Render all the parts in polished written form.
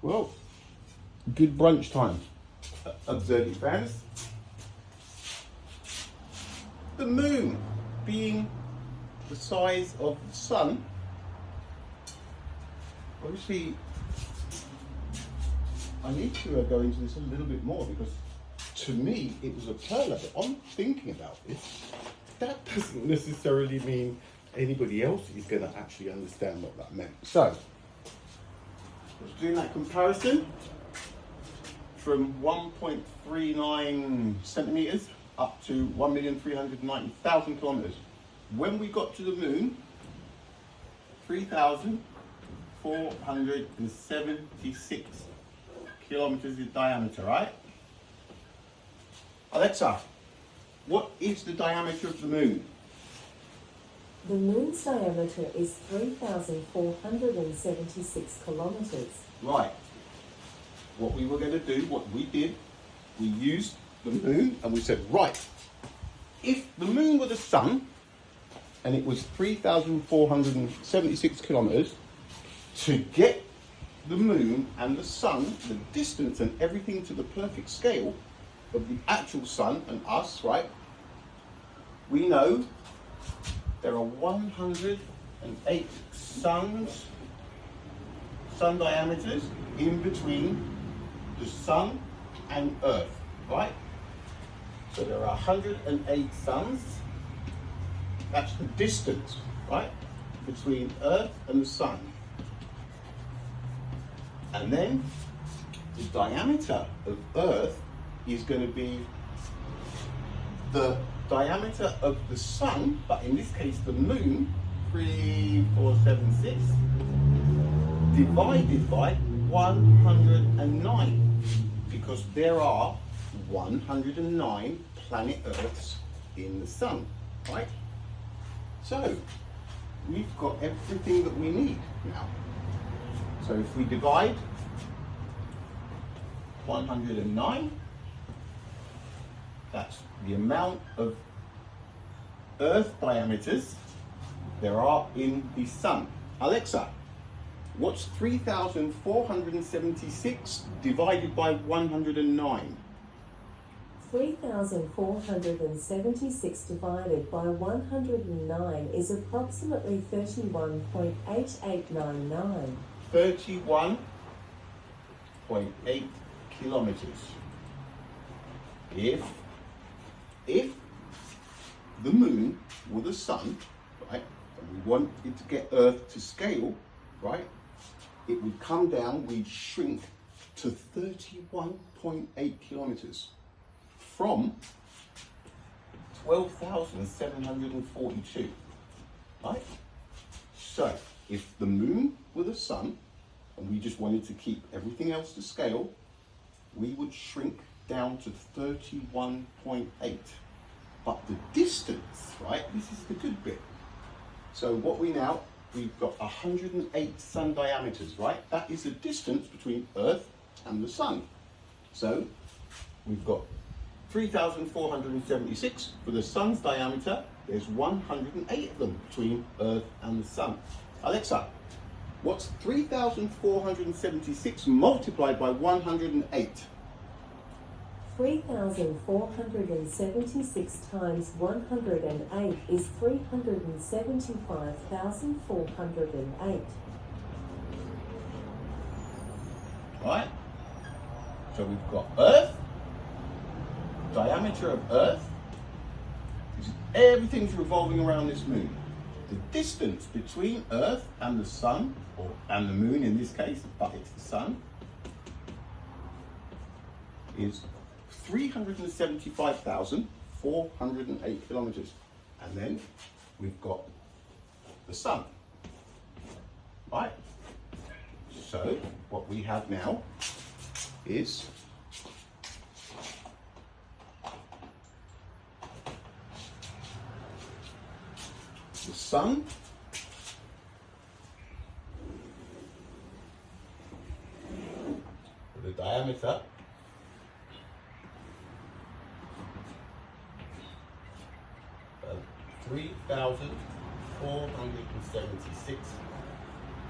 Well, good brunch time, observant fans. The moon being the size of the sun, obviously I need to go into this a little bit more because to me it was a perler, but on thinking about this, that doesn't necessarily mean anybody else is going to actually understand what that meant. So, I was doing that comparison from 1.39 centimetres up to 1,390,000 kilometres. When we got to the moon, 3,476 kilometres in diameter, right? Alexa, what is the diameter of the moon? The moon's diameter is 3,476 kilometres. Right. What we were going to do, what we did, we used the moon and we said, right, if the moon were the sun and it was 3,476 kilometres, to get the moon and the sun, the distance and everything to the perfect scale of the actual sun and us, right, we know there are 108 sun diameters in between the sun and Earth, right? So there are 108 suns. That's the distance, right, between Earth and the sun. And then the diameter of Earth is going to be the diameter of the sun, but in this case the moon, 3,476, divided by 109, because there are 109 planet Earths in the sun, right? So we've got everything that we need now. So if we divide 109, that's the amount of Earth diameters there are in the sun. Alexa, what's 3,476 divided by 109? 3,476 divided by 109 is approximately 31.8899. 31.8 kilometers. If the moon were the sun, right, and we wanted to get Earth to scale, right, it would come down, we'd shrink to 31.8 kilometers from 12,742, right? So if the moon were the sun and we just wanted to keep everything else to scale, we would shrink down to 31.8. But the distance, right, this is the good bit. So what we've got 108 sun diameters, right? That is the distance between Earth and the sun. So we've got 3,476 for the sun's diameter. There's 108 of them between Earth and the sun. Alexa, what's 3,476 multiplied by 108? 3,476 times 108 is 375,408. Right? So we've got Earth, diameter of Earth, everything's revolving around this moon. The distance between Earth and the sun, and the moon in this case, but it's the sun, is 375,408 kilometers. And then we've got the sun, right? So what we have now is the sun with a diameter of 3,476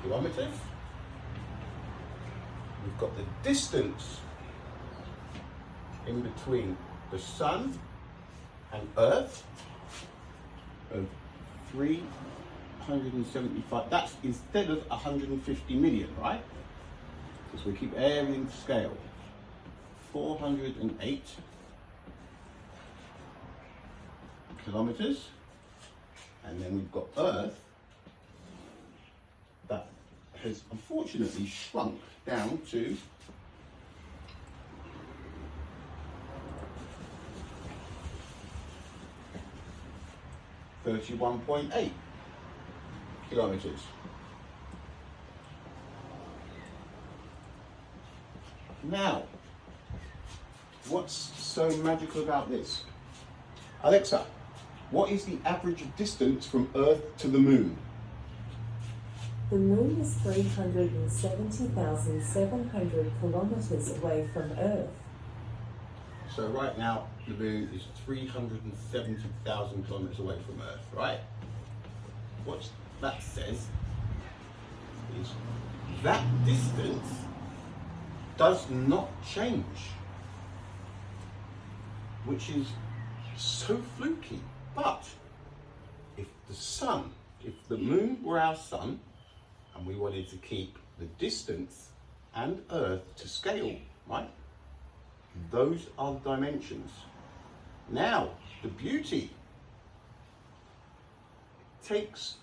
kilometers we've got the distance in between the sun and Earth of 375. That's instead of 150 million, right? Because we keep everything to scale. 408 kilometers. And then we've got Earth that has unfortunately shrunk down to 31.8 kilometers. Now, what's so magical about this? Alexa, what is the average distance from Earth to the Moon? The Moon is 370,700 kilometers away from Earth. So right now, the Moon is 370,000 kilometers away from Earth, right? What that says is that distance does not change, which is so fluky. But if the Moon were our sun, and we wanted to keep the distance and Earth to scale, right? Those are the dimensions. Now, the beauty. It takes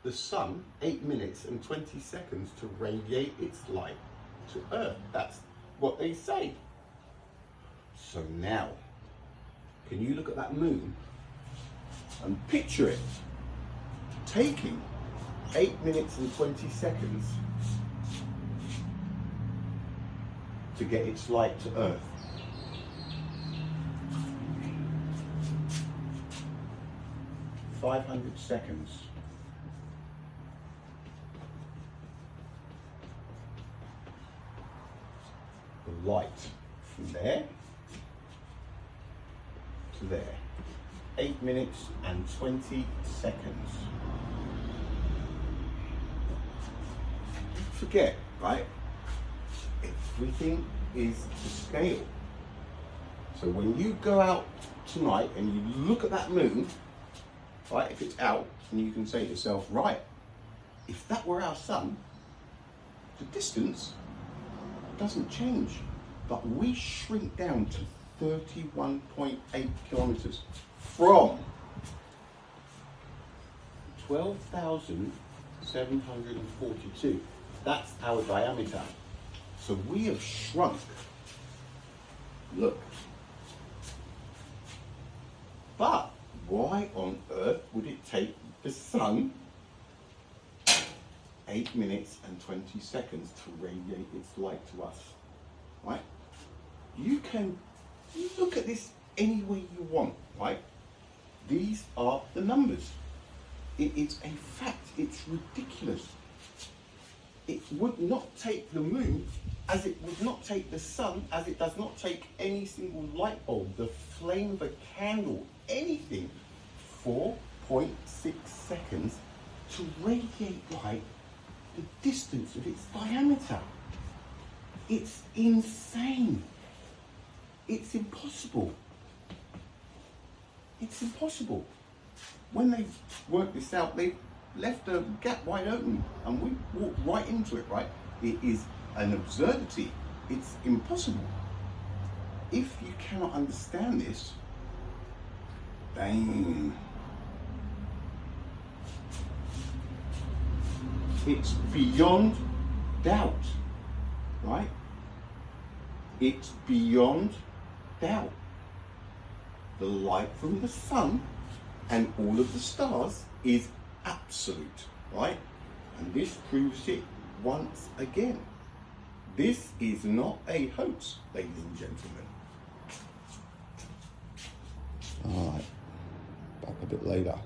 the sun 8 minutes and 20 seconds to radiate its light to Earth. That's what they say. So now, can you look at that moon and picture it taking 8 minutes and 20 seconds to get its light to Earth? $500 seconds. The light from there to there. 8 minutes and 20 seconds. Forget, right? Everything is to scale. So when you go out tonight and you look at that moon, right, if it's out, and you can say to yourself, right, if that were our sun, the distance doesn't change, but we shrink down to 31.8 kilometers from 12,742. That's our diameter. So we have shrunk. Look. But why on earth would it take the sun 8 minutes and 20 seconds to radiate its light to us? Right? You can look at this any way you want, right? These are the numbers. It's a fact. It's ridiculous. It would not take the moon, as it would not take the sun, as it does not take any single light bulb, the flame of a candle, anything, 4.6 seconds to radiate light the distance of its diameter. It's insane. It's impossible. It's impossible. When they've worked this out, they've left a gap wide open and we walked right into it, right? It is an absurdity. It's impossible. If you cannot understand this, then it's beyond doubt, right? It's beyond doubt. The light from the sun and all of the stars is absolute, right? And this proves it once again. This is not a hoax, ladies and gentlemen. All right, back a bit later.